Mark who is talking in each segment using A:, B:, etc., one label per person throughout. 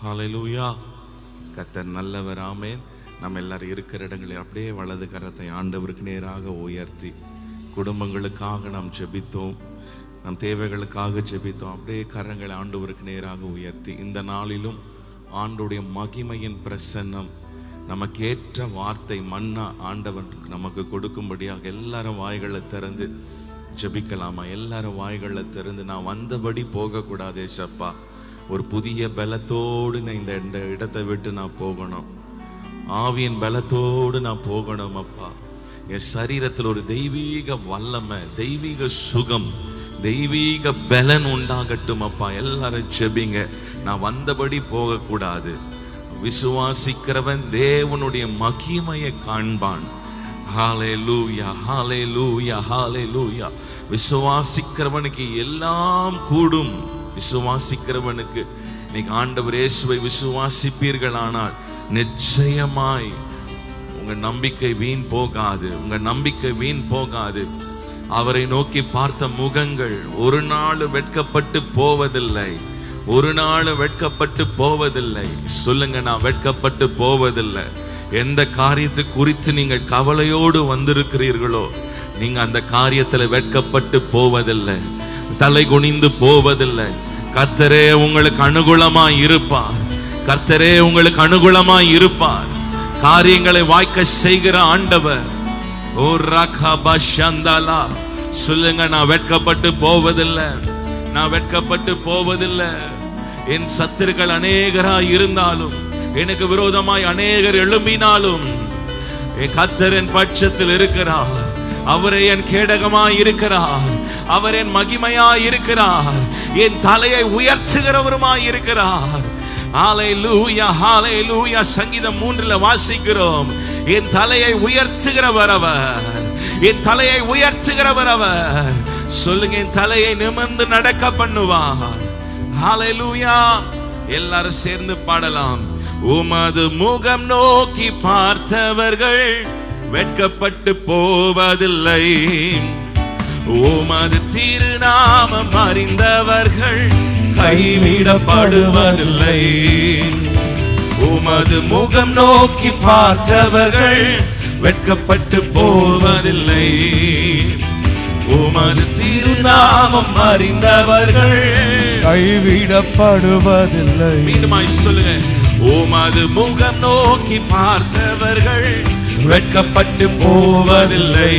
A: ஹல்லேலூயா. கர்த்தர் நல்லவர். ஆமென். நம்ம எல்லாரும் இருக்கிற இடங்களில் அப்படியே வலது கரத்தை ஆண்டவருக்கு நேராக உயர்த்தி குடும்பங்களுக்காக நாம் ஜெபித்தோம், நம் தேவைகளுக்காக ஜெபித்தோம். அப்படியே கரங்களை ஆண்டவருக்கு நேராக உயர்த்தி இந்த நாளிலும் ஆண்டவருடைய மகிமையின் பிரசன்னம், நமக்கேற்ற வார்த்தை மன்னா ஆண்டவன் நமக்கு கொடுக்கும்படியாக எல்லாரும் வாய்களை திறந்து ஜெபிக்கலாமா? எல்லாரும் வாய்களை திறந்து, நான் வந்தபடி போகக்கூடாது ஏசப்பா, ஒரு புதிய பலத்தோடு நான் இந்த இடத்தை விட்டு நான் போகணும், ஆவியின் பலத்தோடு நான் போகணும் அப்பா. என் சரீரத்தில் ஒரு தெய்வீக வல்லமை, தெய்வீக சுகம், தெய்வீக பலன் உண்டாகட்டும் அப்பா. எல்லாரும் ஜெபிங்க. நான் வந்தபடி போகக்கூடாது. விசுவாசிக்கிறவன் தேவனுடைய மகிமையை காண்பான். ஹல்லேலூயா, ஹல்லேலூயா, ஹல்லேலூயா. விசுவாசிக்கிறவனுக்கு எல்லாம் கூடும். விசுவாசிக்கிறவனுக்கு இன்னைக்கு ஆண்டவர் இயேசுவை விசுவாசிப்பீர்களானால் நிச்சயமாய் உங்க நம்பிக்கை வீண் போகாது. உங்க நம்பிக்கை வீண் போகாது. அவரை நோக்கி பார்த்த முகங்கள் ஒரு நாள் வெட்கப்பட்டு போவதில்லை. ஒரு நாள் வெட்கப்பட்டு போவதில்லை. சொல்லுங்க, நான் வெட்கப்பட்டு போவதில்லை. எந்த காரியத்தை குறித்து நீங்கள் கவலையோடு வந்திருக்கிறீர்களோ நீங்க அந்த காரியத்தில் வெட்கப்பட்டு போவதில்லை, தலை குனிந்து போவதில்லை. கர்த்தரே உங்களுக்கு அனுகூலமாய் இருப்பார். கர்த்தரே உங்களுக்கு அனுகூலமாய் இருப்பார். காரியங்களை வாய்க்க செய்கிற ஆண்டவர். ஓ ரகபா ஷந்தலா. சொல்லுங்க, நான் வெட்கப்பட்டு போவதில்லை, நான் வெட்கப்பட்டு போவதில்லை. என் சத்துருக்கள் அநேகராய் இருந்தாலும், எனக்கு விரோதமாய் அநேகர் எழும்பினாலும், என் கர்த்தர் என் பட்சத்தில் இருக்கிறார். அவரே என் கேடகமாய் இருக்கிறார். அவர் என் மகிமையாய் இருக்கிறார். என் தலையை உயர்த்துகிறவருமாய் இருக்கிறார். ஹல்லேலூயா, ஹல்லேலூயா. சங்கீதம் 3 வாசிக்கிறோம், என் தலையை உயர்த்துகிறவர் அவர், என் தலையை உயர்த்துகிறவர் அவர். சொல்லுங்க, என் தலையை நிமிர்ந்து நடக்க பண்ணுவார். ஹல்லேலூயா. எல்லாரும் சேர்ந்து பாடலாம். உமது முகம் நோக்கி பார்த்தவர்கள் வெட்கப்பட்டு போவதில்லை. உமது திருநாமம் அறிந்தவர்கள் கைவிடப்படுவதில்லை. உமது முகம் நோக்கி பார்த்தவர்கள் வெட்கப்பட்டு போவதில்லை. உமது திருநாமம் அறிந்தவர்கள்
B: கைவிடப்படுவதில்லை.
A: மீண்டுமாய் சொல்லுங்க, உமது முகம் நோக்கி பார்த்தவர்கள் வெட்கப்பட்டு போவதில்லை.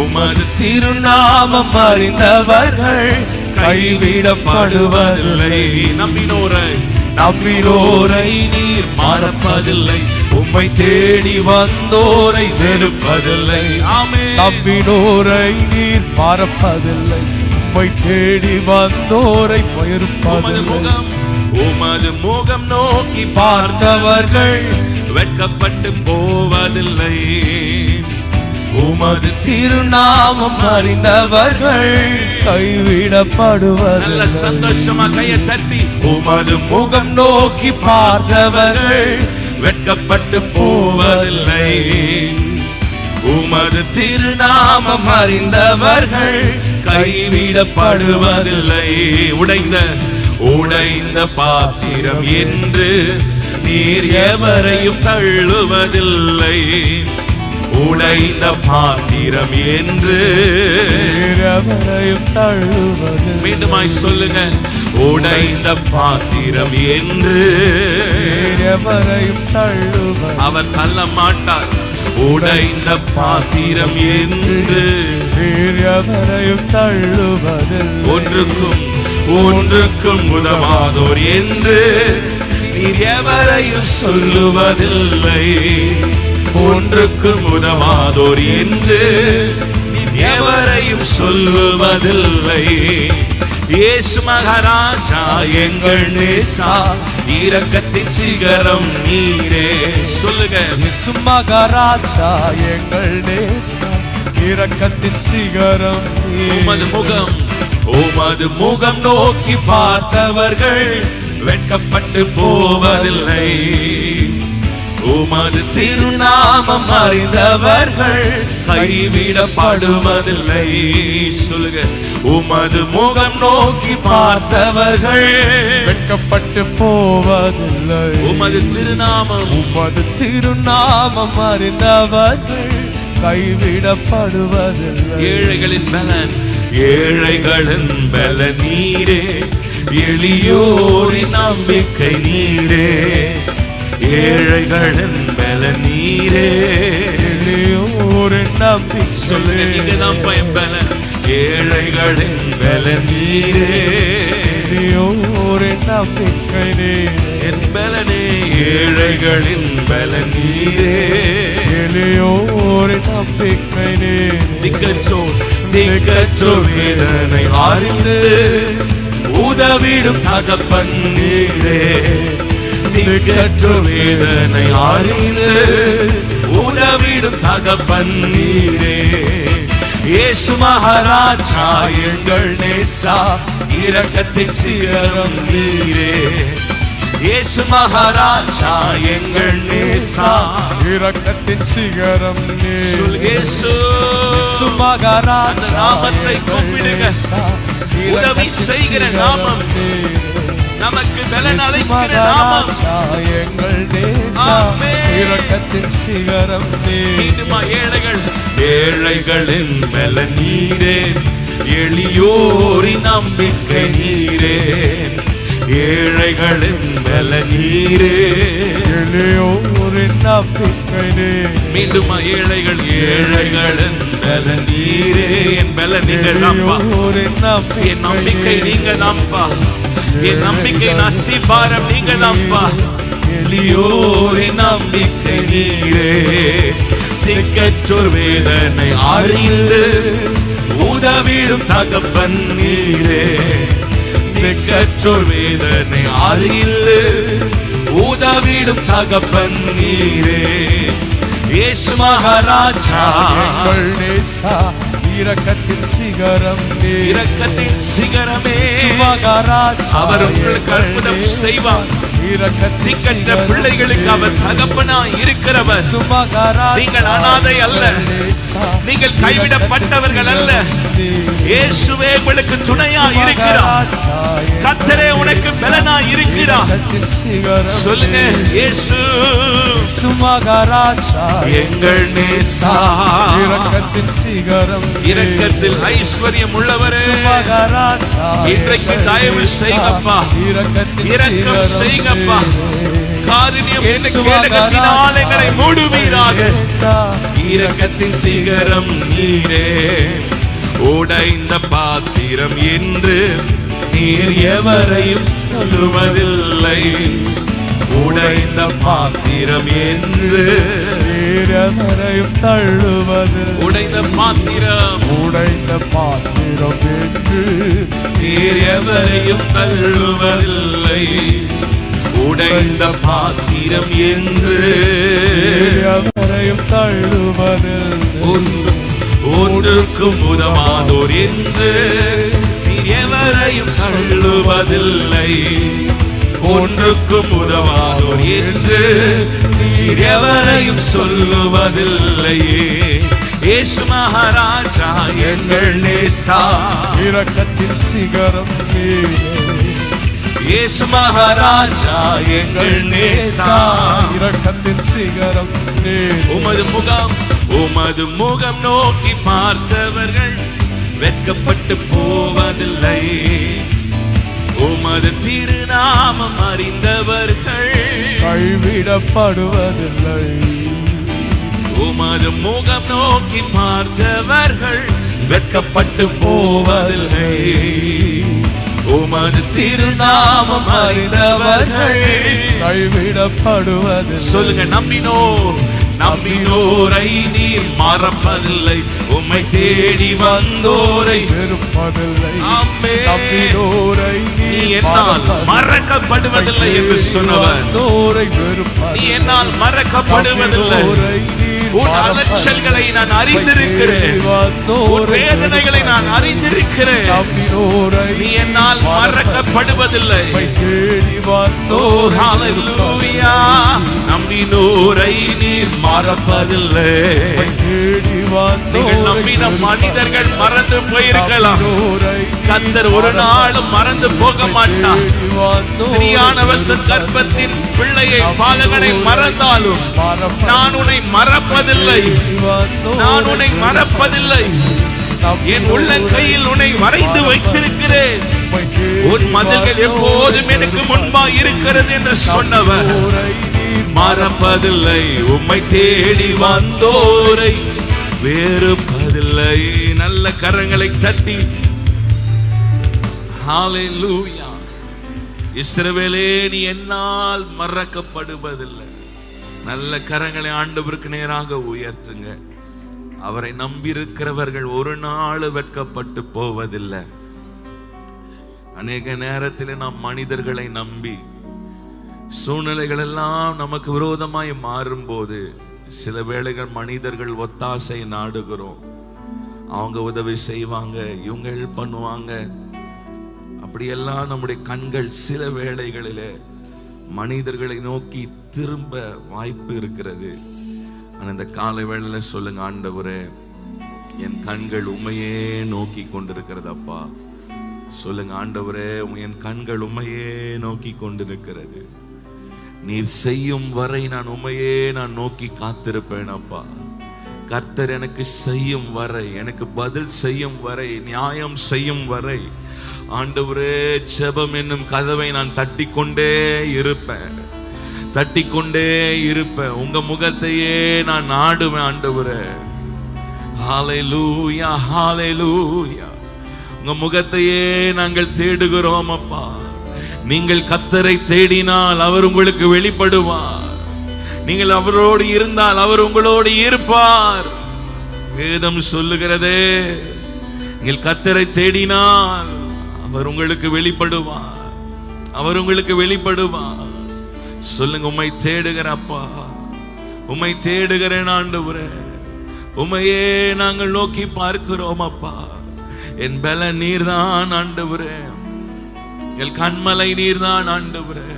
A: உமது திருநாமம் அறிந்தவர்கள் கைவிடப்படுவதில்லை. நம்பினோரை நீர் மறப்பதில்லை. உம்மை தேடி வந்தோரை வெறுப்பதில்லை.
B: நம்பினோரை நீர் மறப்பதில்லை. உம்மை தேடி வந்தோரை வெறுப்பதில்லை.
A: உமது முகம் நோக்கி பார்த்தவர்கள் வெட்கப்பட்டு போவதில்லை.
B: உமது திருநாமம் அறிந்தவர்கள் கைவிடப்படுவதில்லை.
A: நல்ல சந்தோஷமா கையை தட்டி,
B: உமது முகம் நோக்கி பார்த்தவர்கள்
A: வெட்கப்பட்டு போவதில்லை.
B: உமது திருநாமம் அறிந்தவர்கள் கைவிடப்படுவதில்லை.
A: உடைந்த பாத்திரம் என்று நீர் எவரையும் தள்ளுவதில்லை. உடைந்த பாத்திரம் என்று
B: எவரையும் தள்ளுவதில்லை.
A: மீண்டுமாய் சொல்லுங்க, உடைந்த பாத்திரம் என்று
B: எவரையும் தள்ளுவதில்லை.
A: அவர் தள்ள மாட்டார். உடைந்த பாத்திரம் என்று
B: எவரையும் தள்ளுவதில்லை.
A: ஒன்றுக்கும் உதவாதோர் என்று நீர் எவரையும் சொல்லுவதில்லை. ஒன்றுக்கும் உதவாதோர் என்று நீர் எவரையும் சொல்லுவதில்லை. இயேசு மகாராஜா எங்கள் நேசா, இரக்கத்தின் சிகரம் நீரே. சொல்லுங்க,
B: இயேசு மகாராஜா எங்கள் நேசா, இரக்கத்தின் சிகரம் நீரே.
A: உமது முகம் நோக்கி பார்த்தவர்கள் வெட்கப்பட்டு போவதில்லை. உமது திருநாமம் அறிந்தவர்கள் கைவிடப்படுவதில்லை. சொல்லுங்க, உமது முகம் நோக்கி பார்த்தவர்கள்
B: வெட்கப்பட்டு போவதில்லை.
A: உமது
B: திருநாமம் அறிந்தவர்கள் கைவிடப்படுவதில்லை.
A: ஏழைகளின் பலன் நீரே, எளியோரின் நம்பிக்கை நீரே. ஏழைகளின் பலன் நீரே,
B: எளியோரின் நம்பிக்கை.
A: சொல்லுங்க, நீங்க தான் பலன். ஏழைகளின் பலன் நீரே,
B: எளியோரின் நம்பிக்கை நீரே.
A: என் பலனே, ஏழைகளின் பலன் நீரே,
B: எளியோரின் நம்பிக்கை நீரே.
A: திக்கற்றோர் வேதனை அறிந்து உதவிடும் தகப்பன் நீரே. திக்கற்றோர் வேதனை அறிந்து உதவிடும் தகப்பன் நீரே. இயேசு மகாராஜா எங்கள் நேசா, இரக்கத்தின் சிகரம் நீரே. இயேசு மகாராஜா எங்கள் நேசா,
B: இரக்கத்தின் சிகரம் நீரே.
A: இயேசு
B: மகாராஜா,
A: நாமத்தை கூப்பிடுங்க. உதவி செய்கிற நாமம், நமக்கு பலன் அளிக்கிற நாமம்
B: எங்கள் நேசா, இரக்கத்தின் சிகரம் நீரே.
A: ஏழைகளின் பலன் நீரே, எளியோரின் நம்பிக்கை நீரே. ஏழைகளின் பலன் நீரே,
B: எளியோரின் நம்பிக்கை நீரே.
A: மீண்டும் ஏழைகளின் பலன் நீரே. என் பலன் நீங்க தான்ப்பா, என் நம்பிக்கை நீங்க தான்ப்பா, என் நம்பிக்கையின் அஸ்திபாரம் நீங்க தான்ப்பா. எளியோரின் நம்பிக்கை நீரே. திக்கற்றோர் வேதனை அறிந்து உதவிடும் தகப்பன் நீரே. திக்கற்றோர் வேதனை அறிந்து உதவிடும் தகப்பன் நீரே. இயேசு மகாராஜா
B: எங்கள் நேசா, இரக்கத்தின் சிகரம் நீரே.
A: இரக்கத்தின் சிகரமே
B: மகாராஜா,
A: அவர் உங்களுக்கு அற்புதம் செய்வார். திக்கற்ற பிள்ளைகளுக்கு அவர் தகப்பனாய் இருக்கிறவர். நீங்கள் அனாதை அல்ல, நீங்கள் கைவிடப்பட்டவர்கள் அல்ல. இயேசுவே உங்களுக்கு துணையாய் இருக்கிறார். கர்த்தரே உனக்கு பலனாய் இருக்கிறார். சொல்லுங்க, இயேசு
B: மகாராஜா
A: எங்கள் நேசா,
B: இரக்கத்தின் சிகரம்.
A: இரக்கத்தில் ஐஸ்வர்யம் உள்ளவரே,
B: மகாராஜா,
A: இன்றைக்கு தயவு செய்யப்பா, இரக்கம் செய்யப்பா. காருண்யம் என்ற கேடகத்தினால் எங்களை மூடுவீராக. இரக்கத்தின் சிகரம் நீரே. உடைந்த பாத்திரம் என்று நீர் எவரையும் சொல்லுவதில்லை. உடைந்த பாத்திரம் என்று
B: நீர் எவரையும் தள்ளுவது.
A: உடைந்த பாத்திரம்
B: என்று
A: நீர் எவரையும் தள்ளுவதில்லை. உடைந்த பாத்திரம் என்று
B: எவரையும் தள்ளுவதில்லை.
A: ஒன்றுக்கும் உதவாதோர் என்று நீர் எவரையும் தள்ளுவதில்லை. ஒன்றுக்கும் உதவாதோர் என்று நீர் எவரையும் சொல்லுவதில்லையே. இயேசு மகாராஜா எங்கள் நேசா,
B: இரக்கத்தின் சிகரம் நீரே.
A: இயேசு மகாராஜா எங்கள் நேசா,
B: இரக்கத்தின் சிகரம் நீரே.
A: உமது முகம் நோக்கி பார்த்தவர்கள் வெட்கப்பட்டு போவதில்லை. உமது திருநாமம் அறிந்தவர்கள்
B: கைவிடப்படுவதில்லை.
A: உமது முகம் நோக்கி பார்த்தவர்கள் வெட்கப்பட்டு போவதில்லை. உமது திருநாமம் அறிந்தவர்கள்
B: கைவிடப்படுவதில்லை.
A: சொல்லுங்க, நம்பினோரை நீர் மறப்பதில்லை. உம்மை தேடி வந்தோரை
B: வெறுப்பதில்லை.
A: நம்பினோரை நீ என்னால் மறக்கப்படுவதில்லை என்று சொன்னவர். நீ என்னால் மறக்கப்படுவதில்லை. உன் அலட்சல்களை நான் அறிந்திருக்கிறேன், உன் வேதனைகளை நான் அறிந்திருக்கிறேன். நீ என்னால் மறக்கப்படுவதில்லை. ஓ ஹல்லேலூயா. நம்பினோரை நீர் மறப்பதில்லை.
B: தேடி
A: நீங்கள் நம்பின மனிதர்கள் மறந்து போயிருக்கலாம். கர்த்தர் ஒரு நாளும் மறந்து போக மாட்டார். ஸ்திரீயானவள் தன் கர்ப்பத்தின் பிள்ளையை பாலகனை மறந்தாலும் நான் உன்னை மறப்பதில்லை, நான் உன்னை மறப்பதில்லை. என் உள்ளங்கையில் உன்னை வரைந்து வைத்திருக்கிறேன். உன் மதில்கள் எப்போதும் எனக்கு முன்பாக இருக்கிறது என்று சொன்னவர் மறப்பதில்லை. உம்மை தேடி வந்தோரை வேறுபதில்லை. நல்ல கரங்களை தட்டி ஹல்லேலூயா. இஸ்ரவேலே, நீ என்னால் மறக்கப்படுவதில்லை. நல்ல கரங்களை ஆண்டவருக்கு நேராக உயர்த்துங்க. அவரை நம்பியிருக்கிறவர்கள் ஒரு நாள் வெட்கப்பட்டு போவதில்லை. அநேக நேரத்தில் நாம் மனிதர்களை நம்பி சூழ்நிலைகள் எல்லாம் நமக்கு விரோதமாய் மாறும்போது சில வேளைகள் மனிதர்கள் ஒத்தாசை நாடுகிறோம். அவங்க உதவி செய்வாங்க, இவங்க ஹெல்ப் பண்ணுவாங்க. அப்படியெல்லாம் நம்முடைய கண்கள் சில வேளைகளிலே மனிதர்களை நோக்கி திரும்ப வாய்ப்பு இருக்கிறது. ஆனால் இந்த காலை வேளையில சொல்லுங்க, ஆண்டவரே என் கண்கள் உம்மையே நோக்கி கொண்டிருக்கிறதப்பா. சொல்லுங்க, ஆண்டவரே என் கண்கள் உம்மையே நோக்கி கொண்டிருக்கிறது. நீர் செய்யும் வரை நான் உம்மையே நான் நோக்கி காத்திருப்பேன் அப்பா. கர்த்தர் எனக்கு செய்யும் வரை, எனக்கு பதில் செய்யும் வரை, நியாயம் செய்யும் வரை ஆண்டவரே ஜெபம் என்னும் கதவை நான் தட்டிக்கொண்டே இருப்பேன், தட்டிக்கொண்டே இருப்பேன். உங்க முகத்தையே நான் நாடுவேன் ஆண்டவரே. ஹல்லேலூயா, ஹல்லேலூயா. உங்க முகத்தையே நாங்கள் தேடுகிறோம் அப்பா. நீங்கள் கர்த்தரை தேடினால் அவர் உங்களுக்கு வெளிப்படுவார். நீங்கள் அவரோடு இருந்தால் அவர் உங்களோடு இருப்பார். வேதம் சொல்லுகிறதே, நீங்கள் கர்த்தரை தேடினால் அவர் உங்களுக்கு வெளிப்படுவார், அவர் உங்களுக்கு வெளிப்படுவார். சொல்லுங்க, உம்மை தேடுகிற அப்பா, உம்மை தேடுகிறேன் ஆண்டவரே. உம்மையே நாங்கள் நோக்கி பார்க்கிறோம் அப்பா. என் பலன் நீர்தான் ஆண்டவரே, என் கண்மலை நீர்தான் ஆண்டவரே.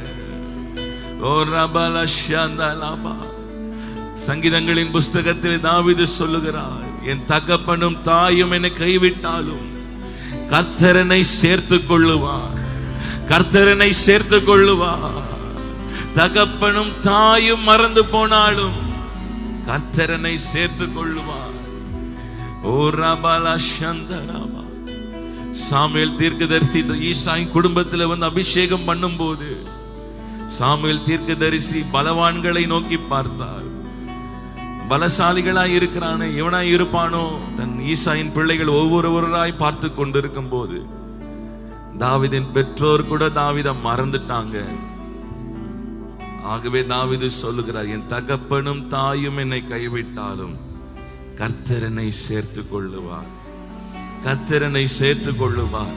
A: ஓ ரபல ஷந்தலபா. சங்கீதங்களின் புஸ்தகத்தில் தாவீது சொல்லுகிறார், என் தகப்பனும் தாயும் என்னை கைவிட்டாலும் கர்த்தரனை சேர்த்துக் கொள்ளுவார், கர்த்தரனை சேர்த்துக் கொள்ளுவார். தகப்பனும் தாயும் மறந்து போனாலும் கர்த்தரனை சேர்த்துக் கொள்ளுவார். ஓ ரபல ஷந்தலபா. சாமுவேல் தீர்க்கதரிசி ஈசாயின் குடும்பத்தில் வந்து அபிஷேகம் பண்ணும் போது சாமுவேல் தீர்க்கதரிசி பலவான்களை நோக்கி பார்த்தார். பலசாலிகளாய் இருக்கிறானே, இவனாய் இருப்பானோ? தன் ஈசாயின் பிள்ளைகள் ஒவ்வொருவராய் பார்த்து கொண்டிருக்கும் போது தாவீதின் பெற்றோர் கூட தாவீதை மறந்துட்டாங்க. ஆகவே தாவீது சொல்லுகிறார், என் தகப்பனும் தாயும் என்னை கைவிட்டாலும் கர்த்தர் என்னை சேர்த்துக் கொள்ளுவார், கர்த்தர் என்னை சேர்த்துக் கொள்ளுவார்,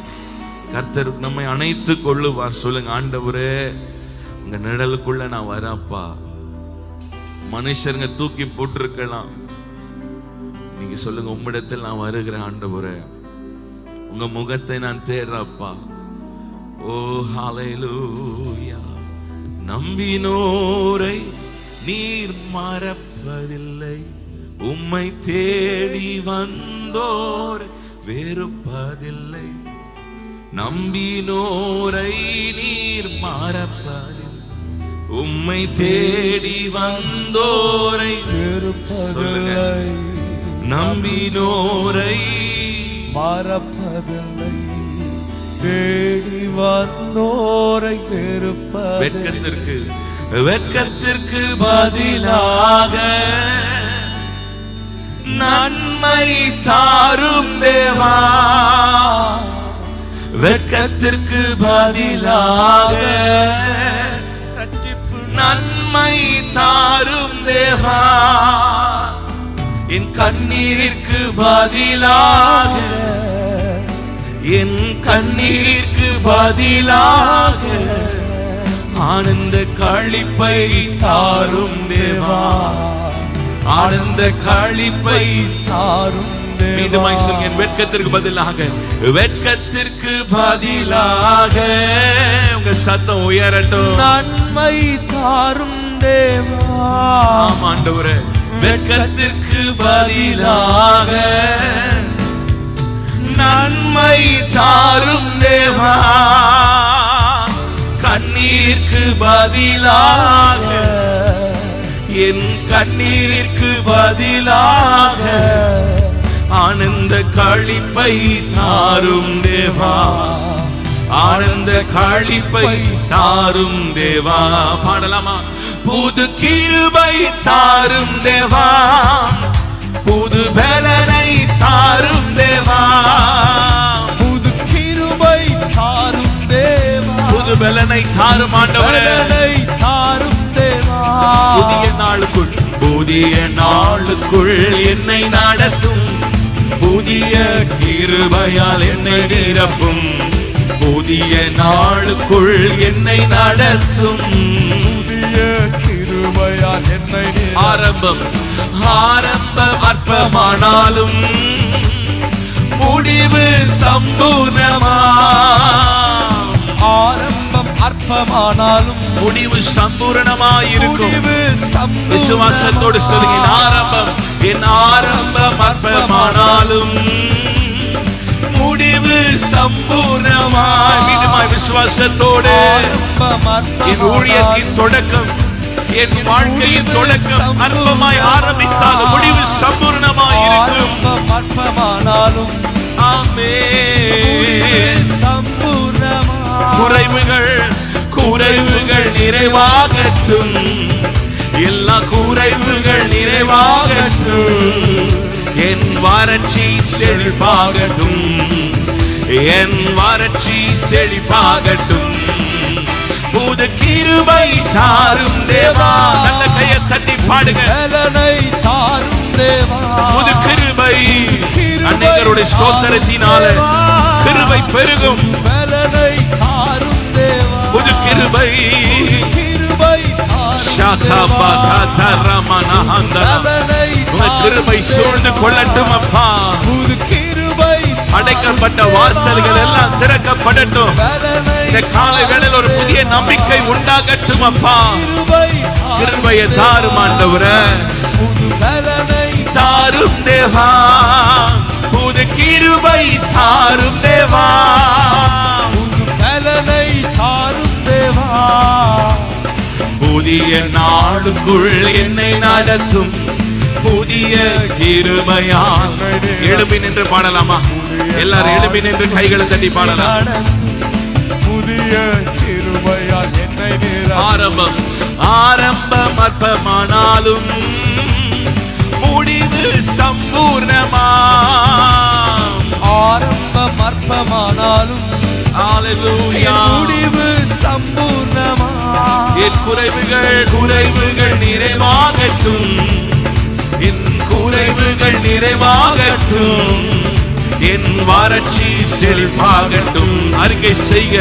A: கர்த்தர் நம்மை அணைத்துக் கொள்ளுவார். சொல்லுங்க, ஆண்டவரே உங்க நிழலுக்குள்ள நான் வரப்பா. மனுஷருங்க தூக்கி போட்டிருக்கலாம், நீங்க சொல்லுங்க, உம்மிடத்தில் நான் வருகிறேன் ஆண்டவரே. உங்க முகத்தை நான் தேடுறப்பா. ஓ ஹல்லேலூயா. நம்பினோரை நீர் மறப்பதில்லை, உம்மை தேடி வந்தோரை வேறுபதில்லை. நம்பினோரை நீர் மறப்பதில்லை, உம்மை தேடி வந்தோரை வேறுபதில்லை. நம்பினோரை மறப்பதில்லை, தேடி வந்தோரை வேறுபதில்லை. வெட்கத்திற்கு வெட்கத்திற்கு பதிலாக நன்மை தாரும் தேவா, வெட்கத்திற்கு பதிலாக நன்மை தாரும் தேவா. என் கண்ணீருக்கு பதிலாக, என் கண்ணீருக்கு பதிலாக ஆனந்த களிப்பை தாரும் தேவா, ஆனந்த களிப்பை தாரும் தேவா. மீண்டுமாய் சொல்லுங்க, என் வெட்கத்திற்கு பதிலாக, வெட்கத்திற்கு பதிலாக. உங்க சத்தம் உயரட்டும். நன்மை தாரும்
C: தேவா.
A: ஆண்டவரே, வெட்கத்திற்கு பதிலாக நன்மை தாரும் தேவா, கண்ணீருக்கு பதிலாக என் கண்ணீருக்கு பதிலாக ஆனந்த களிப்பை தாரும் தேவா, ஆனந்த களிப்பை தாரும் தேவா. பாடலாமா? புது கிருபை தாரும் தேவா, புது பலனை தாரும் தேவா,
C: புது கிருபை தாரும் தேவா,
A: புது பலனை தாரும் ஆண்டவரே,
C: பலனை தாரும் தேவா.
A: புதிய நாளுக்குள், புதிய நாளுக்குள் என்னை நடத்தும், புதிய கிருபையால் என்னை நிரப்பும், புதிய நாளுக்குள் என்னை நடத்தும்,
B: புதிய கிருபையால் என்னை
A: ஆரம்பம் ஆரம்பம் அற்பமானாலும் முடிவு சம்பூர்ணமா,
C: ஆரம்பம் அற்பமானாலும்
A: முடிவு சம்பூர்ணமாயிருக்கும்.
C: முடிவு
A: விசுவாசத்தோடு சொல்லுங்க, ஆரம்பம் என் ஆரம்பம் அற்பமானாலும் முடிவு சம்பூர்ணமாய். மீண்டுமாய் விசுவாசத்தோடு, என் ஊழியத்தின் தொடக்கம், என் வாழ்க்கையின் தொடக்கம் அற்பமாய் ஆரம்பித்தாலும் முடிவு சம்பூர்ணமாய் இருக்கும்.
C: அற்பமானாலும்
A: ஆமென்.
C: சம்பூர்ணமாய்.
A: குறைவுகள் குறைவுகள் நிறைவாகட்டும், எல்லா குறைவுகள் நிறைவாகட்டும், என் வறட்சி செழிப்பாகட்டும், என் வறட்சி செழிப்பாகட்டும், புது கிருபை தாரும் தேவா. நல்ல கையை தட்டி பாடுங்க.
C: பலனை தாரும் தேவா,
A: புது கிருபை. அநேகருடைய ஸ்தோத்திரத்தினால கிருபை பெருகும்.
C: பலனை தாரும் தேவா,
A: புது கிருபை.
C: கிருபை
A: கிருபை சூழ்ந்து கொள்ளட்டும் அப்பா.
C: புது கிருபை.
A: அடைக்கப்பட்ட வாசல்கள் எல்லாம் திறக்கப்படட்டும். இந்த காலை வேளையில் ஒரு புதிய நம்பிக்கை உண்டாகட்டும் அப்பா. கிருபையை தாரும் ஆண்டவரே,
C: புது பலனை
A: தாரும் தேவா, புது கிருபை தாரும் தேவா,
C: புது பலனை தாரும் தேவா.
A: புதிய நாளுக்குள் என்னை நடத்தும், புதிய கிருபையால். எழுப்பி நின்று பாடலாமா? எல்லாரும் எழுப்பி நின்று கைகளை தட்டி பாடலாம்.
B: புதிய கிருபையால் என்னை
A: ஆரம்பம் ஆரம்பம் அற்பமானாலும் முடிவு சம்பூர்ணமா,
C: ஆரம்பம் அற்பமானாலும் முடிவு சம்பூர்ணமா.
A: என் குறைவுகள் குறைவுகள் நிறைவாகட்டும், என் குறைவுகள் நிறைவாகட்டும், என் வறட்சி செழிப்பாகட்டும். அறிக்கை செய்க.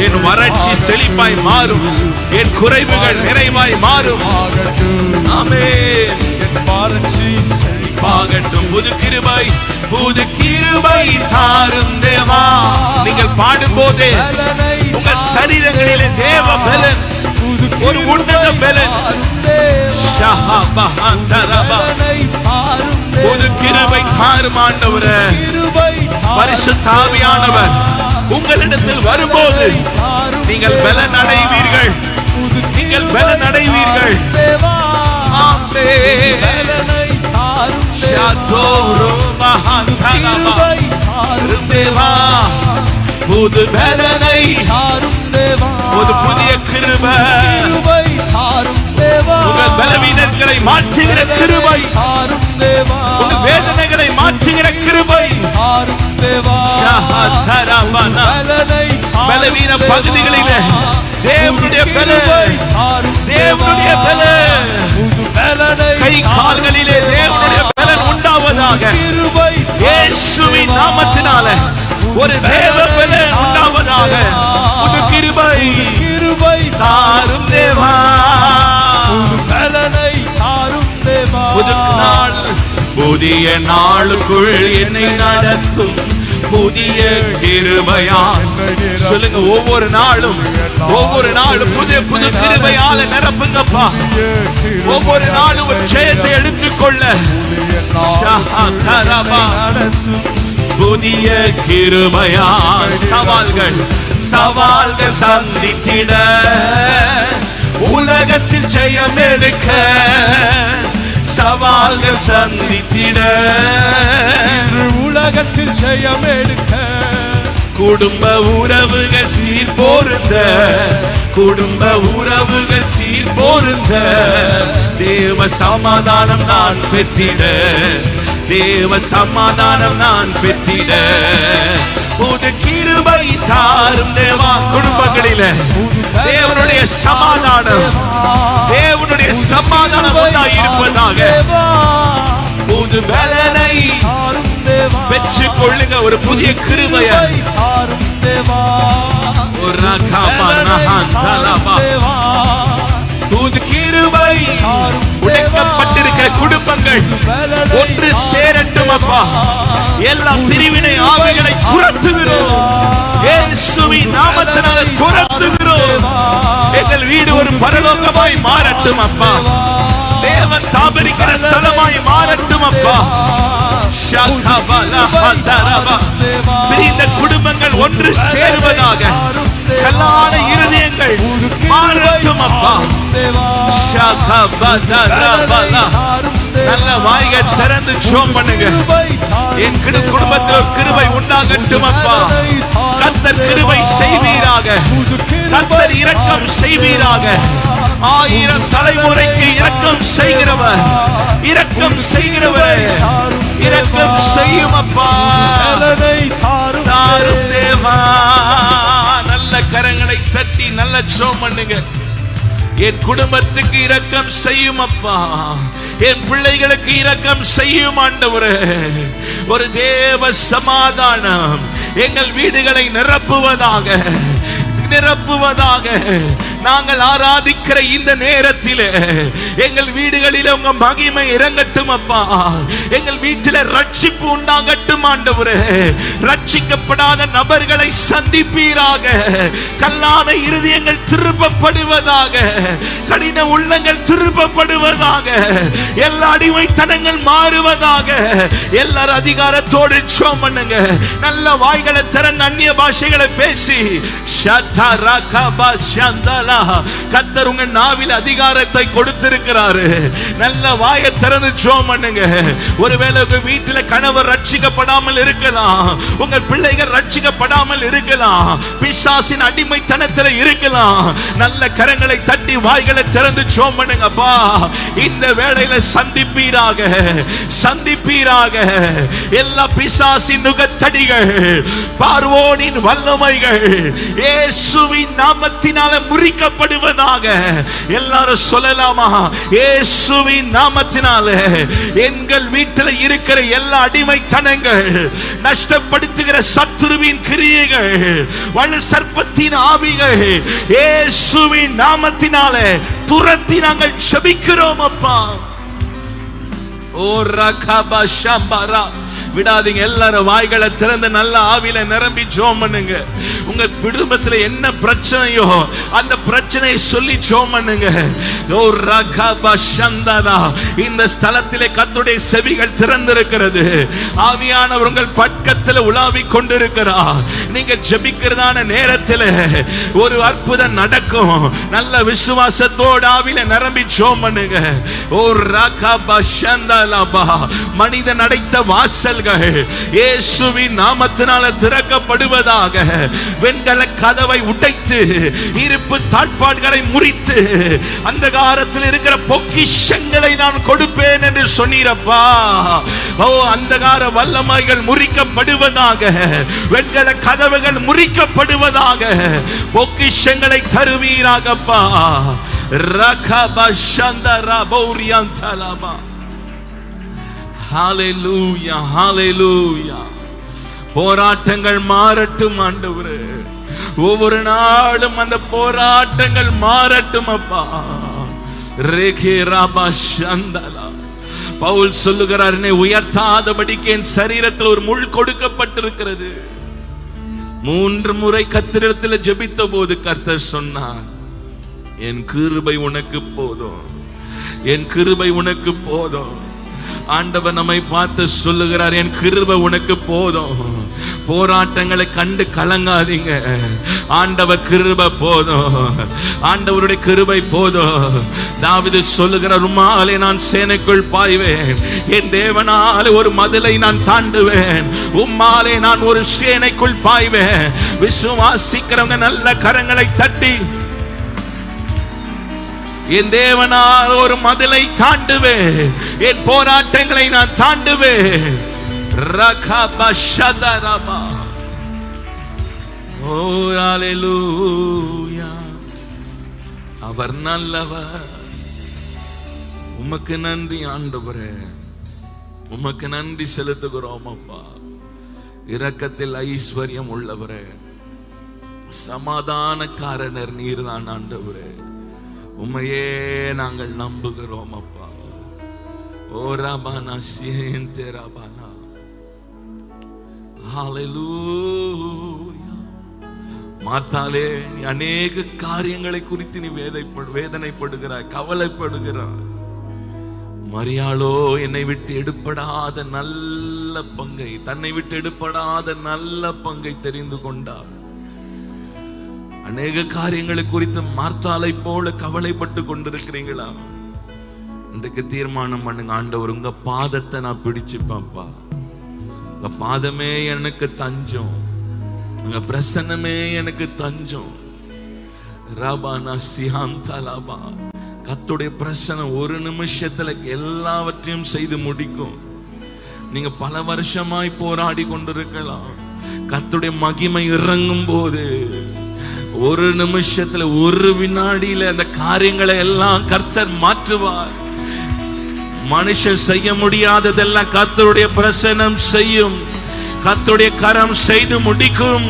A: என் வறட்சி செழிப்பாய் மாறும், என் குறைவுகள் நிறைவாய் மாறும். ஆமென்.
B: என் வறட்சி
A: செழிப்பாகட்டும். புது கிருபை புது கிருபை தாரும் தேவா. நீங்கள் பாடும் போதே உங்கள் சரீரங்களிலே தேவ பலன், ஒரு உன்னத பலன். புது கிருபை தாரும் ஆண்டவரே. பரிசுத்த ஆவியானவர் உங்களிடத்தில் வரும்போது நீங்கள் பலன் அடைவீர்கள், நீங்கள் பலன் அடைவீர்கள். புது பலனை, ஒரு புதிய கிருபை, உங்கள் பலவீனங்களை மாற்றுகிற கிருபை, உங்கள் வேதனைகளை மாற்றுகிற கிருபை. பலவீன பகுதிகளிலே தேவனுடைய பலன், தேவனுடைய பலன், கை கால்களிலே தேவனுடைய பலன் உண்டாவதாக. இயேசுவின் நாமத்தினால ஒரு தேவ பலன் உண்டாவதாக. புது கிருபை தாரும் தேவா, புது நாள், புதிய நாளுக்குள் என்னை நடத்தும், புதிய கிருபையால். சொல்லுங்க, ஒவ்வொரு நாளும் புதிய புது கிருபையால நிரப்புங்கப்பா. ஒவ்வொரு நாளும் ஒரு ஜெயத்தை எடுத்துக்கொள்ள புதிய கிருபையால் சவால்கள் சந்தித்திட, உலகத்தில் ஜெயம் எடுக்க சவால்கள் சந்தித்திட,
C: உலகத்தில் ஜெயம் எடுக்க
A: குடும்ப உறவுகள் சீர் பொருந்த, குடும்ப உறவுகள் சீர் பொருந்த, தேவ சமாதானம் நான் பெற்றிட, தேவ சமாதானம் நான் பெற்றிட, புது கிருபை தாரும் தேவா. குடும்பங்களில தேவனுடைய சமாதானம், தேவனுடைய சமாதானம் உண்டாயிருப்பதாக. புது பலனை பெற்றுக் கொள்ளுங்க, ஒரு புதிய கிருபையை. புது கிருபை உடைக்கப்பட்டிருக்கிற குடும்பங்கள் ஒன்று சேரட்டும் அப்பா. எல்லா பிரிவினை ஆவிகளை துரத்துகிறோம், இயேசுவின் நாமத்தினால துரத்துகிறோம். எங்கள் வீடு ஒரு பரலோகமாய் மாறட்டும் அப்பா. தேவன் தாபரிக்கிற ஸ்தலமாய் மாறட்டும் அப்பா. பிரிந்த குடும்பங்கள் ஒன்று சேருவதாக, கல்லான இருதயங்கள் மாறட்டும் அப்பா. நல்ல வாய்கள் திறந்து ஜெபம் பண்ணுங்க. என் குடும்பத்தில் கிருபை உண்டாகட்டும் அப்பா. கர்த்தர் கிருபை செய்வீராக, கர்த்தர் இரக்கம் செய்வீராக. 1000 தலைமுறைக்கு இரக்கம் செய்கிறவர், இரக்கம் செய்கிறவர், இரக்கம் செய்யும் அப்பா. தாரும் தேவா. நல்ல கரங்களை தட்டி நல்ல ஜெபம் பண்ணுங்க. என் குடும்பத்துக்கு இரக்கம் செய்யும் அப்பா. என் பிள்ளைகளுக்கு இரக்கம் செய்யும் ஆண்டவரே. ஒரு தேவ சமாதானம் எங்கள் வீடுகளை நிரப்புவதாக, நிரப்புவதாக. நாங்கள் ஆராதிக்கிற இந்த நேரத்தில் எங்கள் வீடுகளில் உங்க மகிமை இறங்கட்டும் அப்பா. எங்கள் வீட்டில் ரட்சிப்பு உண்டாகட்டும் ஆண்டவரே. ரட்சிக்கப்படாத நபர்களை சந்திப்பீராக. கல்லான இருதயங்கள் திருப்பப்படுவதாக, கடின உள்ளங்கள் திருப்பப்படுவதாக, எல்லா அடிமைத்தனங்கள் மாறுவதாக. எல்லாரும் அதிகாரத்தோடு ஜெபம் பண்ணுங்க. நல்ல வாய்களை திறந்து அந்நிய பாஷைகளை பேசி கர்த்தர் உங்க நாவில் அதிகாரத்தை கொடுத்திருக்கிறாரு. நல்ல வாயை திறந்து ஜெபம் பண்ணுங்க. ஒருவேளை உங்க வீட்டில் கணவர் ரட்சிக்கப்படாமல் இருக்கலாம், உங்க பிள்ளைகள் ரட்சிக்கப்படாமல் இருக்கலாம், பிசாசின் அடிமைத்தனத்தில் இருக்கலாம். நல்ல கரங்களை தட்டி வாய்களை திறந்து ஜெபம் பண்ணுங்கப்பா. இந்த வேளையில சந்திப்பீராக, சந்திப்பீராக. எல்லா பிசாசின் நுகத்தடிகள், பார்வோனின் வல்லமைகள் இயேசுவின் நாமத்தினால முறிக்கப்படுவதாக. எல்லாரும் சொல்லலாமா? இயேசுவின் நாமத்தினால எங்கள் வீட்டில் இருக்கிற எல்லா அடிமைத்தனங்கள், நஷ்டப்படுத்துகிற சத்துருவின் கிரியைகள், வலு சர்ப்பத்தின் ஆவிகள் இயேசுவின் நாமத்தினால துரத்தி நாங்கள் ஜெபிக்கிறோம் அப்பா. ஓ ரகபா ஷம்பரா. விடாதீங்க. எல்லாரும் வாய்களை திறந்து நல்ல ஆவியில நிரம்பி ஜெபம் பண்ணுங்க. உங்க குடும்பத்துல என்ன பிரச்சனையோ அந்த பிரச்சனையை சொல்லி ஜெபம் பண்ணுங்க. ஓ ரகபா ஷந்தனா. இந்த ஸ்தலத்திலே கர்த்தருடைய செவிகள் திறந்திருக்கிறது. ஆவியானவர் உங்கள் பக்கத்தில் உலாவிக் கொண்டிருக்கிறார். நீங்க ஜெபிக்கிறதான நேரத்தில் ஒரு அற்புதம் நடக்கும். நல்ல விசுவாசத்தோடு ஆவியில நிரம்பி ஜெபம் பண்ணுங்க. ஓ ரகபா ஷந்தலபா. மனிதன் அடைத்த வாசல் இயேசுவின் நாமத்தினால திறக்கப்படுவதாக. வெண்கல கதவை உடைத்து இருப்பு தாழ்பாடுகளை முறித்து அந்தகாரத்தில் இருக்கிற பொக்கிஷங்களை நான் கொடுப்பேன் என்று சொன்னீரப்பா. ஓ அந்தகார வல்லமைகள் முறிக்கப்படுவதாக, வெண்கல கதவுகள் முறிக்கப்படுவதாக. பொக்கிஷங்களை தருவீராகப்பா. ரகபா ஷந்தரா பௌரியந்தலபா. ஹalleluya, ஹalleluya. போராட்டங்கள் மாறட்டும் ஆண்டவரே. ஒவ்வொரு நாளும் அந்த போராட்டங்கள் மாறட்டும் அப்பா. ரேகே ராபா ஷந்தலா. பவுல் சொல்லுகிறார், என்னை உயர்த்தாதபடிக்கு என் சரீரத்தில் ஒரு முள் கொடுக்கப்பட்டிருக்கிறது. 3 முறை கர்த்தரிடத்தில் ஜெபித்த போது கர்த்தர் சொன்னார், என் கிருபை உனக்கு போதும், என் கிருபை உனக்கு போதும். ஆண்டவர் நம்மை பார்த்து சொல்லுகிறார், என் கிருபை உனக்கு போதும். போராட்டங்களை கண்டு கலங்காதீங்க, ஆண்டவர் கிருபை போதும், ஆண்டவருடைய கிருபை போதும். தாவீது சொல்லுகிறார், உம்மாலே நான் சேனைக்குள் பாய்வேன், என் தேவனாலே ஒரு மதிலை நான் தாண்டுவேன், உம்மாலே நான் ஒரு சேனைக்குள் பாய்வேன். விசுவாசிக்கிறவங்க நல்ல கரங்களை தட்டி, என் தேவனால் ஒரு மதிலை தாண்டுவேன், என் போராட்டங்களை நான் தாண்டுவேன். ரகபஷதரபா. ஓ ஹல்லேலூயா. அவர் நல்லவர். உமக்கு நன்றி ஆண்டவரே, உமக்கு நன்றி செலுத்துகிறோம் அப்பா. இரக்கத்தில் ஐஸ்வர்யம் உள்ளவரே, சமாதானக்காரனர் நீர்தான் ஆண்டவரே. உம்மையே நாங்கள் நம்புகிறோம் அப்பா. ஓ ரபானா சியந்தே ரபானா. ஹல்லேலூயா. மார்த்தாளே, நீ அநேக காரியங்களை குறித்து நீ வேதனைப்படுகிறாய், கவலைப்படுகிறாய். மரியாளோ என்னை விட்டு எடுப்படாத நல்ல பங்கை, தன்னை விட்டு எடுப்படாத நல்ல பங்கை தெரிந்து கொண்டார். அநேக காரியங்களை குறித்து மார்த்தாளை போல கவலைப்பட்டு கொண்டிருக்கிறீங்களா? இன்றைக்கு தீர்மானம் பண்ணுங்க, ஆண்டவர் உங்க பாதத்தை நான் பிடிச்சுப்பேன்ப்பா. உங்க பாதமே எனக்கு தஞ்சம், உங்க பிரசன்னமே எனக்கு தஞ்சம். ரபானா சிஹாந்தலபா. கர்த்தருடைய பிரசன்னம் ஒரு நிமிஷத்துல எல்லாவற்றையும் செய்து முடிக்கும். நீங்க பல வருஷமாய் போராடி கொண்டிருக்கலாம். கர்த்தருடைய மகிமை இறங்கும் போது ஒரு நிமிஷத்துல, ஒரு வினாடியில அந்த காரியங்களை எல்லாம் கர்த்தர் மாற்றுவார். மனுஷன் செய்ய முடியாததெல்லாம் கர்த்தருடைய பிரசன்னம் செய்யும், கர்த்தருடைய கரம் செய்து முடிக்கும்.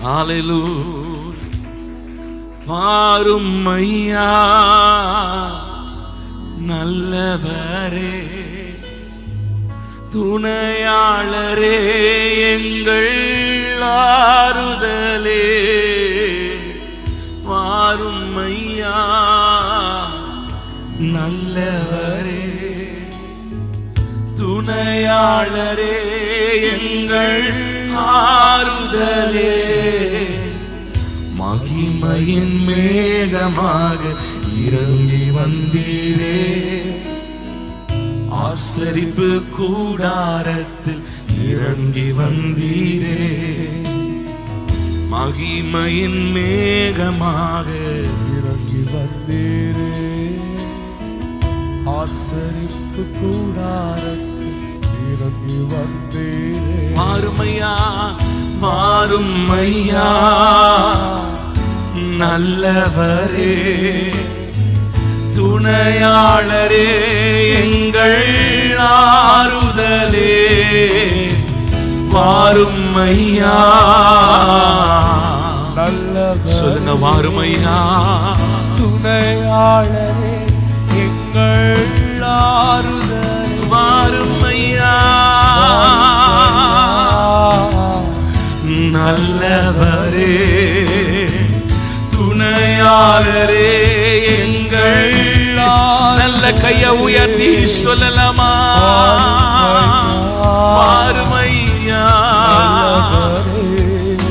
A: ஹல்லேலூயா. வாரும் ஐயா நல்லவரே, துணையாளரே, எங்கள் ஆறுதலே. வாரும் ஐயா நல்லவரே, துணையாளரே, எங்கள் ஆறுதலே. மகிமையின் மேகமாக இறங்கி வந்தீரே, ஆசரிப்பு கூடாரத்தில் இறங்கி வந்தீரே. மகிமையின் மேகமாக
B: இறங்கி வந்தீரே, ஆசரிப்பு கூடாரத்தில் இறங்கி வந்தீரே.
A: வாருமையா, வாருமையா நல்லவரே, துணையாளரே, எங்கள் ஆறுதலே. வாருமையா
B: நல்லவரே,
A: சொல்லுங்க, வாருமையா
B: துணையாளரே, எங்கள் ஆறுதலே.
A: வாருமையா நல்லவரே, துணையாளரே, எங்கள். நல்ல கையை உயர்த்தி சொல்லலாமா? வாருமையா,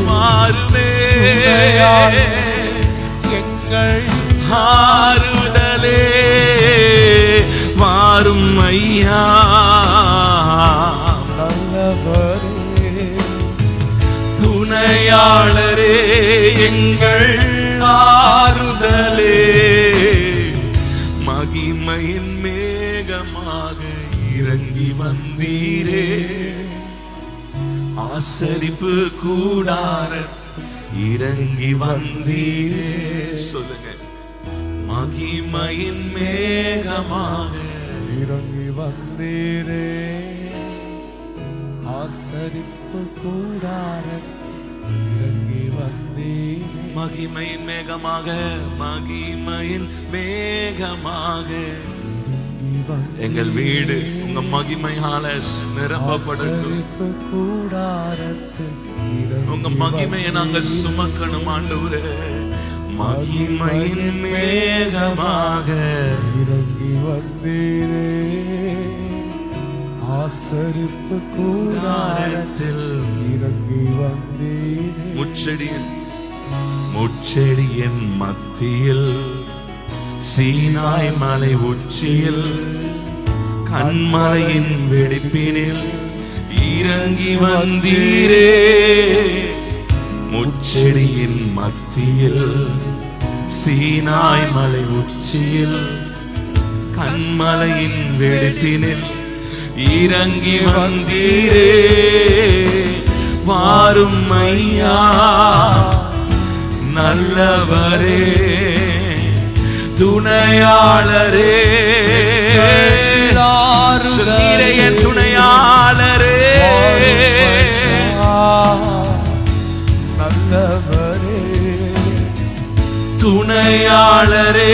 A: வாருமே,
B: எங்கள்
A: ஆறுதலே. வாரும் ஐயா
B: நல்லவரே,
A: துணையாளரே, எங்கள் ஆறுதலே. மகிமையின் மேகமாக இறங்கி வந்தீரே, ஆசரிப்பு கூடாரத்தில் இறங்கி வந்தீரே. சொல்லுங்க, மகிமையின் மேகமாக
B: இறங்கி வந்தீரே, ஆசரிப்பு கூடாரத்தில் இறங்கி வந்தீரே.
A: மகிமையின் மேகமாக, மகிமையின் மேகமாக எங்கள் வீடு உங்க மகிமையால நிரப்பப்படட்டும்.
B: ஆசரிப்பு கூடாரத்தில்
A: உங்க மகிமையை நாங்க சுமக்கணும் ஆண்டவரே. மகிமையின் மேகமாக
B: இறங்கி வந்தீரே. ஆசரிப்பு கூடாரத்தில் இறங்கி வந்தீரே.
A: முச்செடியின் மத்தியில் சீனாய் மலை உச்சியில் கண்மலையின் வெடிப்பினில் இறங்கி வந்தீரே. முச்செடியின் மத்தியில் சீனாய் மலை உச்சியில் கண்மலையின் வெடிப்பினில் இறங்கி வந்தீரே. வாரும் ஐயா நல்லவரே, துணையாளரே, என் துணையாளரே,
B: நல்லவரே,
A: துணையாளரே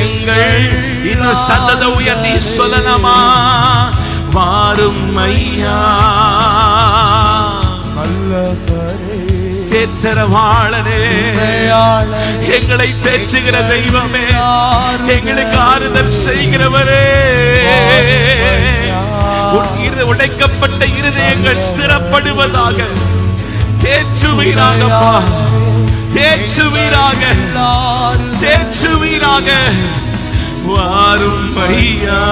A: எங்கள். இன்னும் சத்தத்தை உயர்த்தி சொல்லலாமா? வாரும் ஐயா
B: நல்லவரே,
A: தேற்றரவாளனே, எங்களை தேற்றுகிற தெய்வமே, எங்களுக்கு ஆறுதல் செய்கிறவரே, உடைக்கப்பட்ட இருதயங்கள் ஸ்திரப்படுவதாக தேற்றுவீராகப்பா, தேற்றுவீராக, தேற்றுவீராக. வாரும் ஐயா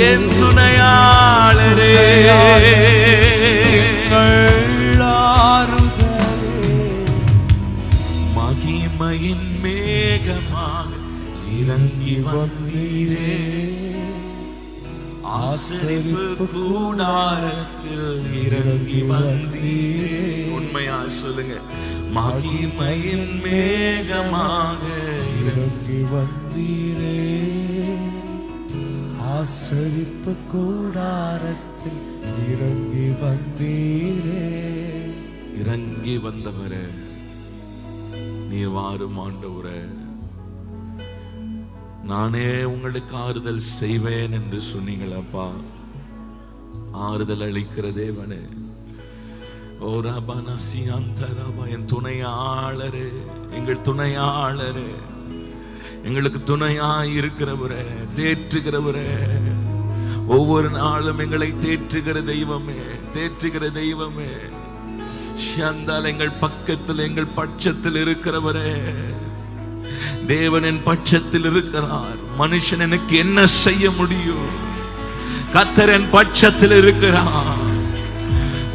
A: என் துணையாளரே, மகிமையின் மேகமாக இறங்கி வந்தீரே. ஆசரிப்பு கூடாரத்தில் இறங்கி வந்தீரே. உண்மையா சொல்லுங்க. மகிமையின் மேகமாக
B: இறங்கி வந்தீரே. ஆசரிப்பு கூடாரத்தில் இறங்கி வந்தீரே.
A: இறங்கி வந்தவரே, நீர் வாரும் ஆண்டவரே. நானே உங்களுக்கு ஆறுதல் செய்வேன் என்று சொன்னீங்களப்பா. ஆறுதல் அளிக்கிற தேவனே, ஓ ரபானா சியாந்தரபா, என் துணையாளரே, எங்கள் துணையாளரே, எங்களுக்கு துணையாய் இருக்கிறவரே, தேற்றுகிறவரே, ஒவ்வொரு நாளும் எங்களை தேற்றுகிற தெய்வமே, தேற்றுகிற தெய்வமே, ஷியாந்தால் எங்கள் பக்கத்தில் எங்கள் பட்சத்தில் இருக்கிறவரே. தேவனின் பட்சத்தில் இருக்கிறார். மனுஷன் எனக்கு என்ன செய்ய முடியும்? கர்த்தரின் பட்சத்தில் இருக்கிறார்.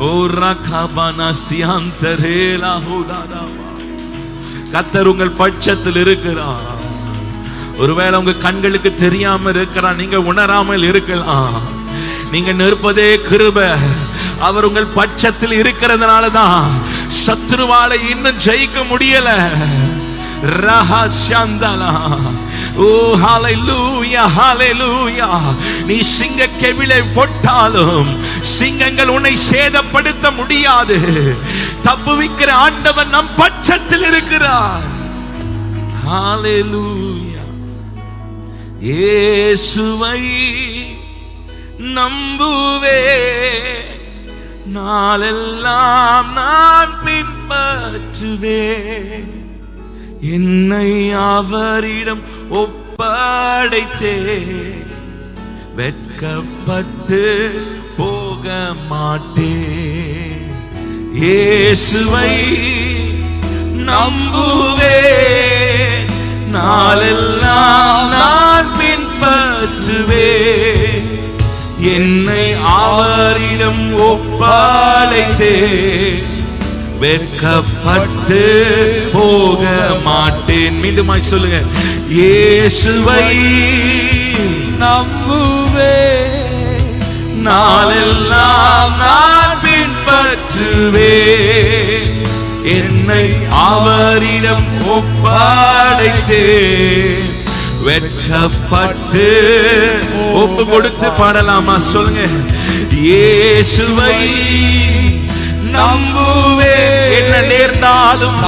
A: ஓ ரகபானா சியாந்தரேலா ஹுடாதாவா, கர்த்தர் உங்கள் பட்சத்தில் இருக்கிறார். ஒருவேளை உங்க கண்களுக்கு தெரியாம இருக்கிறார், நீங்க உணராமல் இருக்கலாம். நீங்க நிற்பதே கிருபை. அவர் உங்கள் பட்சத்தில் இருக்கிறதுனாலதான் சத்துருவாலை இன்னும் ஜெயிக்க முடியல. ஓ ஹalleluya, ஹalleluya. நீ சிங்க கெவிலை போட்டாலும் சிங்கங்கள் உன்னை சேதப்படுத்த முடியாது. தப்புவிக்கிற ஆண்டவன் நம் பட்சத்தில் இருக்கிறார். ஹalleluya. இயேசுவை நம்புவே, நாளெல்லாம் நான் பின்பற்றுவே. என்னை அவரிடம் ஒப்படைத்தே, வெட்கப்பட்டு போக மாட்டே. இயேசுவை நம்புவே, நாளெல்லாம் நான் பின்பற்றுவே. என்னை அவரிடம் ஒப்படைத்தே, வெட்கப்பட்டு போக மாட்டேன். மீண்டுமாய் சொல்லுங்க. இயேசுவை
B: நம்புவே,
A: நாளெல்லாம் நான் பின்பற்றுவே. என்னை அவரிடம் ஒப்படைத்தே, வெட்கப்பட்டு ஒப்பு கொடுத்து பாடலாமா? சொல்லுங்க. இயேசுவை நம்புவே, என்ன நேர்ந்தாலும்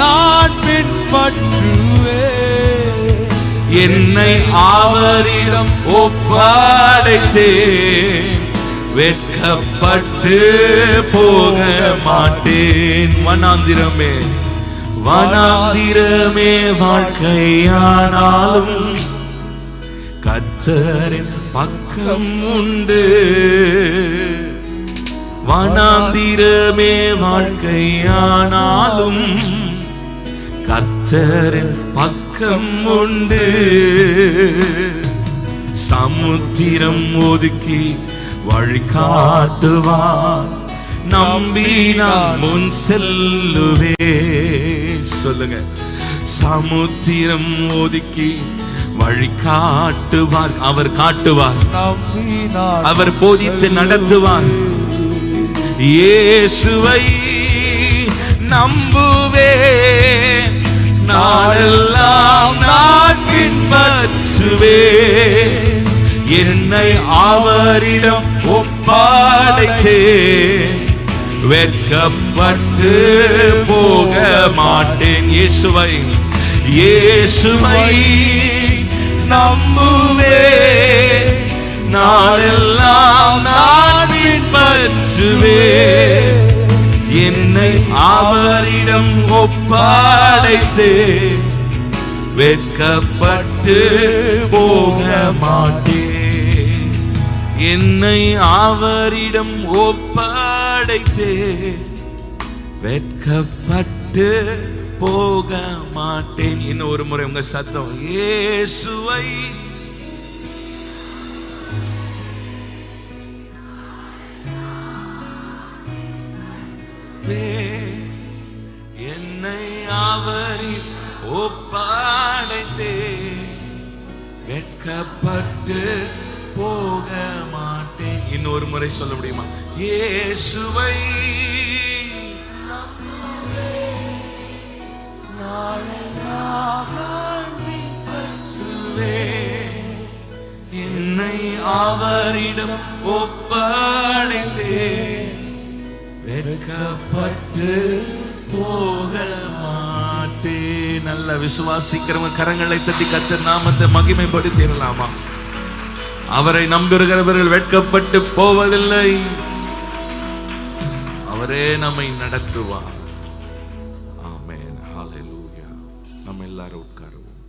B: நான் பின்பற்றுவே.
A: என்னை அவரிடம் ஒப்படைத்தேன், வெட்கப்பட்டு போக மாட்டேன். வனாந்திரமே வனாந்திரமே வாழ்க்கையானாலும் கர்த்தரின் பக்கம் உண்டு. வனாந்திரமே வாழ்க்கையானாலும் கர்த்தரின் பக்கம் உண்டு. சமுத்திரம் ஒதுக்கி வழி காட்டுவார், நம்பி நான் முன் செல்லுவே. சொல்லுங்க, சமுத்திரம் ஒதுக்கி வழி காட்டுவார், அவர் காட்டுவார், அவர் போதித்து நடத்துவார். இயேசுவை நம்புவே, நாளெல்லாம் நான் பின்பற்றுவே, என்னை அவரிடம் ஒப்படைத்தேன், வெட்கப்பட்டு போக மாட்டேன். இயேசுவை இயேசுவை நம்புவே, நாளெல்லாம் நான் பின்பற்றுவே, என்னை அவரிடம் ஒப்படைத்தேன், வெட்கப்பட்டு போக மாட்டேன். என்னை அவரிடம் ஒப்படைத்தேன், வெட்கப்பட்டு போக மாட்டேன். இன்னும் ஒரு முறை உங்க சத்தம், இயேசுவை என்னை அவரில் ஒப்படைத்தேன், வெட்கப்பட்டு போக மாட்டேன். இன்னொரு முறை சொல்ல முடியுமா? இயேசுவை என்னை அவரிடம் ஒப்படைத்தேன், வெட்கப்பட்டு போக மாட்டேன். நல்ல விசுவாசிக்கிறவங்க கரங்களை தட்டி கர்த்தர் நாமத்தை மகிமைப்படுத்திடலாமா? அவரை நம்புகிறவர்கள் வெட்கப்பட்டு போவதில்லை, அவரே நம்மை நடத்துவார். ஆமென், ஹல்லேலூயா. நம்ம எல்லாரும் உட்காருவோம்.